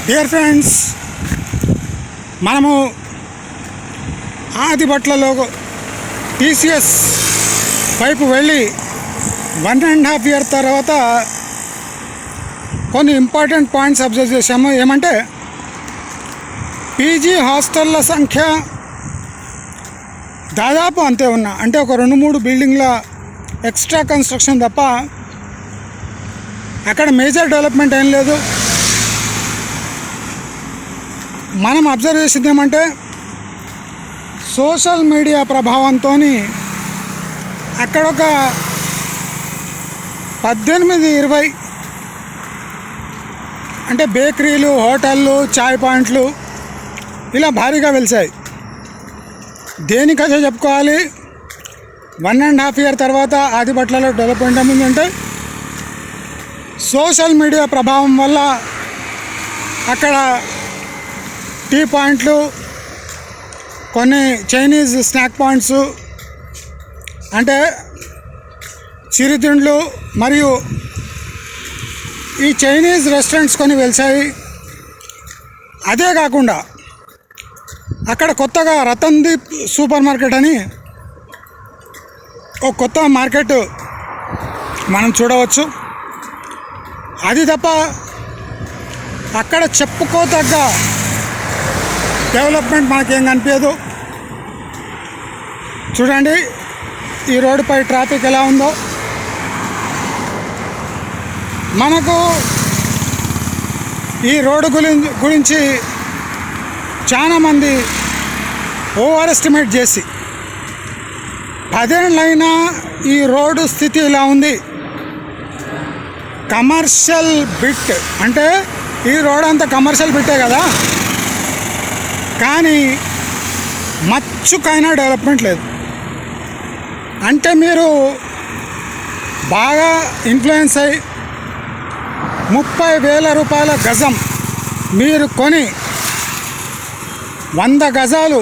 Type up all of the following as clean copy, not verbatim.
Dear friends, మనము ఆదిబట్లలో TCS వైపు వెళ్ళి 1.5 year తర్వాత కొన్ని ఇంపార్టెంట్ పాయింట్స్ అబ్జర్వ్ చేశాము. ఏమంటే పీజీ హాస్టళ్ళ సంఖ్య దాదాపు అంతే ఉన్నా, అంటే ఒక 2-3 బిల్డింగ్ల ఎక్స్ట్రా కన్స్ట్రక్షన్ తప్ప అక్కడ మేజర్ డెవలప్మెంట్ ఏం లేదు. మనం అబ్జర్వ్ చేసింది ఏమంటే సోషల్ మీడియా ప్రభావంతో అక్కడ ఒక 18-20 అంటే బేకరీలు, హోటళ్ళు, చాయ్ పాయింట్లు ఇలా భారీగా వెలిసాయి. దేనికైతే చెప్పుకోవాలి, 1.5 year తర్వాత ఆదిబట్లలో డెవలప్మెంట్ ఏముందంటే సోషల్ మీడియా ప్రభావం వల్ల అక్కడ టీ పాయింట్లు, కొన్ని చైనీస్ స్నాక్ పాయింట్స్ అంటే చిరుతిండ్లు మరియు ఈ చైనీస్ రెస్టారెంట్స్ కొన్ని వెలిసాయి. అదే కాకుండా అక్కడ కొత్తగా రతన్దీప్ సూపర్ మార్కెట్ అని ఒక కొత్త మార్కెట్ మనం చూడవచ్చు. అది తప్ప అక్కడ చెప్పుకోతగ్గ డెవలప్మెంట్ మనకేం కనిపించదు. చూడండి ఈ రోడ్డుపై ట్రాఫిక్ ఎలా ఉందో. మనకు ఈ రోడ్డు గురించి చాలామంది ఓవర్ ఎస్టిమేట్ చేసి 10 ఏళ్ళైనా ఈ రోడ్డు స్థితి ఇలా ఉంది. కమర్షియల్ బిట్ అంటే ఈ రోడ్ అంతా కమర్షియల్ బిట్టే కదా, కానీ మచ్చుకైనా డెవలప్మెంట్ లేదు. అంటే మీరు బాగా ఇన్ఫ్లుయెన్స్ అయ్యి 30,000 రూపాయల గజం మీరు కొని 100 గజాలు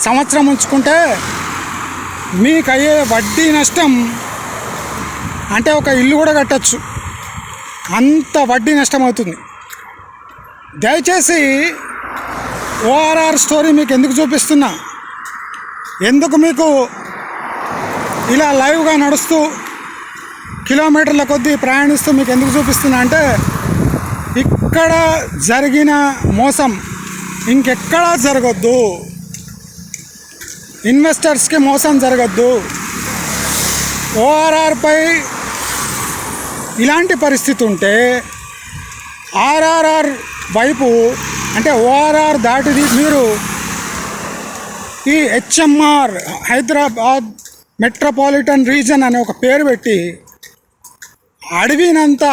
సంవత్సరం ఉంచుకుంటే మీకు అయ్యే వడ్డీ నష్టం అంటే ఒక ఇల్లు కూడా కట్టచ్చు, అంత వడ్డీ నష్టం అవుతుంది. దయచేసి ఓఆర్ఆర్ స్టోరీ మీకు ఎందుకు చూపిస్తున్నా, ఎందుకు మీకు ఇలా లైవ్గా నడుస్తూ కిలోమీటర్ల కొద్దీ ప్రయాణిస్తూ మీకు ఎందుకు చూపిస్తున్నా అంటే ఇక్కడ జరిగిన మోసం ఇంకెక్కడా జరగద్దు, ఇన్వెస్టర్స్కి మోసం జరగద్దు. ఓఆర్ఆర్పై ఇలాంటి పరిస్థితి ఉంటే ఆర్ఆర్ఆర్ వైపు అంటే ఓఆర్ఆర్ దాటిది మీరు ఈ హెచ్ఎంఆర్ హైదరాబాద్ మెట్రోపాలిటన్ రీజన్ అనే ఒక పేరు పెట్టి అడవినంతా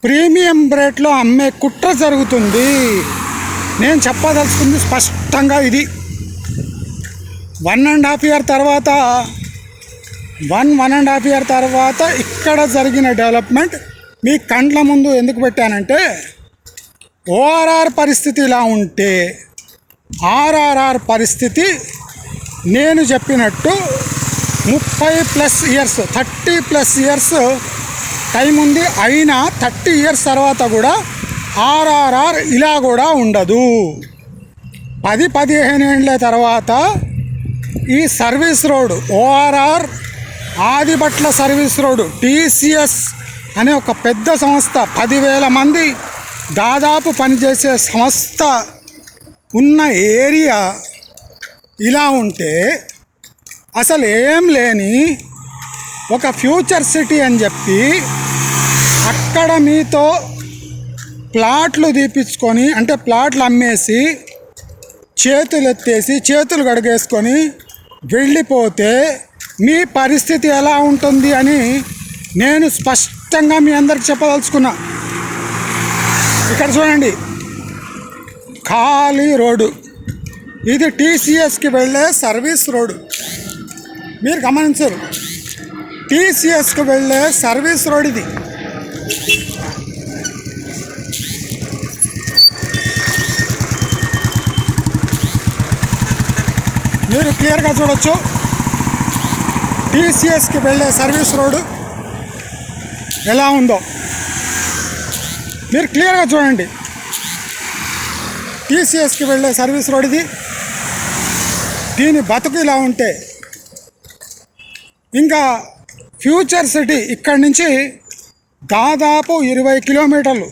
ప్రీమియం రేట్లో అమ్మే కుట్ర జరుగుతుంది. నేను చెప్పదలుచుకుంది స్పష్టంగా ఇది. 1.5 year తర్వాత 1.5 year తర్వాత ఇక్కడ జరిగిన డెవలప్మెంట్ మీ కండ్ల ముందు ఎందుకు పెట్టానంటే ఓఆర్ఆర్ పరిస్థితి ఇలా ఉంటే ఆర్ఆర్ఆర్ పరిస్థితి నేను చెప్పినట్టు 30+ years 30+ years టైం ఉంది. అయినా 30 years తర్వాత కూడా ఆర్ఆర్ఆర్ ఇలా కూడా ఉండదు. 10-15 ఏళ్ళ తర్వాత ఈ service road ORR Adibatla service road TCS అనే ఒక పెద్ద సంస్థ 10,000 మంది దాదాపు పనిచేసే సంస్థ ఉన్న ఏరియా ఇలా ఉంటే అసలు ఏం లేని ఒక ఫ్యూచర్ సిటీ అని చెప్పి అక్కడ మీతో ప్లాట్లు తీపించుకొని అంటే ప్లాట్లు అమ్మేసి చేతులు ఎత్తేసి చేతులు కడిగేసుకొని వెళ్ళిపోతే మీ పరిస్థితి ఎలా ఉంటుంది అని నేను స్పష్టంగా మీ అందరికి చెప్పదలుచుకున్నా. ఇక్కడ చూడండి ఖాళీ రోడ్డు, ఇది టీసీఎస్కి వెళ్ళే సర్వీస్ రోడ్డు. మీరు గమనించరు, టీసీఎస్కి వెళ్ళే సర్వీస్ రోడ్ ఇది. మీరు క్లియర్గా చూడొచ్చు టీసీఎస్కి వెళ్ళే సర్వీస్ రోడ్డు ఎలా ఉందో. మీరు క్లియర్గా చూడండి. టీసీఎస్కి వెళ్ళే సర్వీస్ రోడ్ ఇది. దీని బతుకు ఇలా ఉంటే ఇంకా ఫ్యూచర్ సిటీ ఇక్కడి నుంచి దాదాపు 20 కిలోమీటర్లు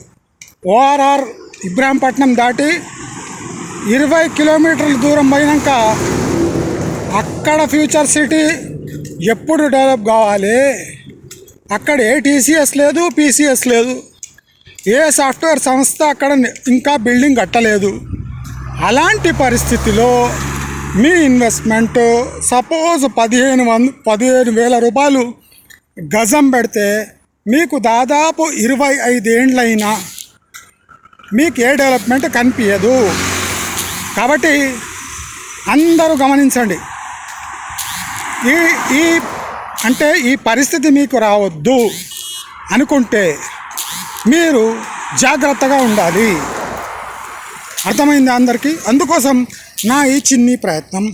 ఓఆర్ఆర్ ఇబ్రాహీంపట్నం దాటి 20 కిలోమీటర్ల దూరం పోయినాక అక్కడ ఫ్యూచర్ సిటీ ఎప్పుడు డెవలప్ కావాలి? అక్కడ ఏ టీసీఎస్ లేదు, పీసీఎస్ లేదు, ఏ సాఫ్ట్వేర్ సంస్థ అక్కడ ఇంకా బిల్డింగ్ కట్టలేదు. అలాంటి పరిస్థితిలో మీ ఇన్వెస్ట్మెంట్ సపోజ్ 15,000 రూపాయలు గజం పెడితే మీకు దాదాపు 25 ఏండ్లైనా మీకు ఏ డెవలప్మెంట్ కనిపించదు. కాబట్టి అందరూ గమనించండి. ఈ పరిస్థితి మీకు రావద్దు అనుకుంటే మీరు జాగ్రత్తగా ఉండాలి. అర్థమైంది అందరికీ? అందుకోసం నా ఈ చిన్ని ప్రయత్నం.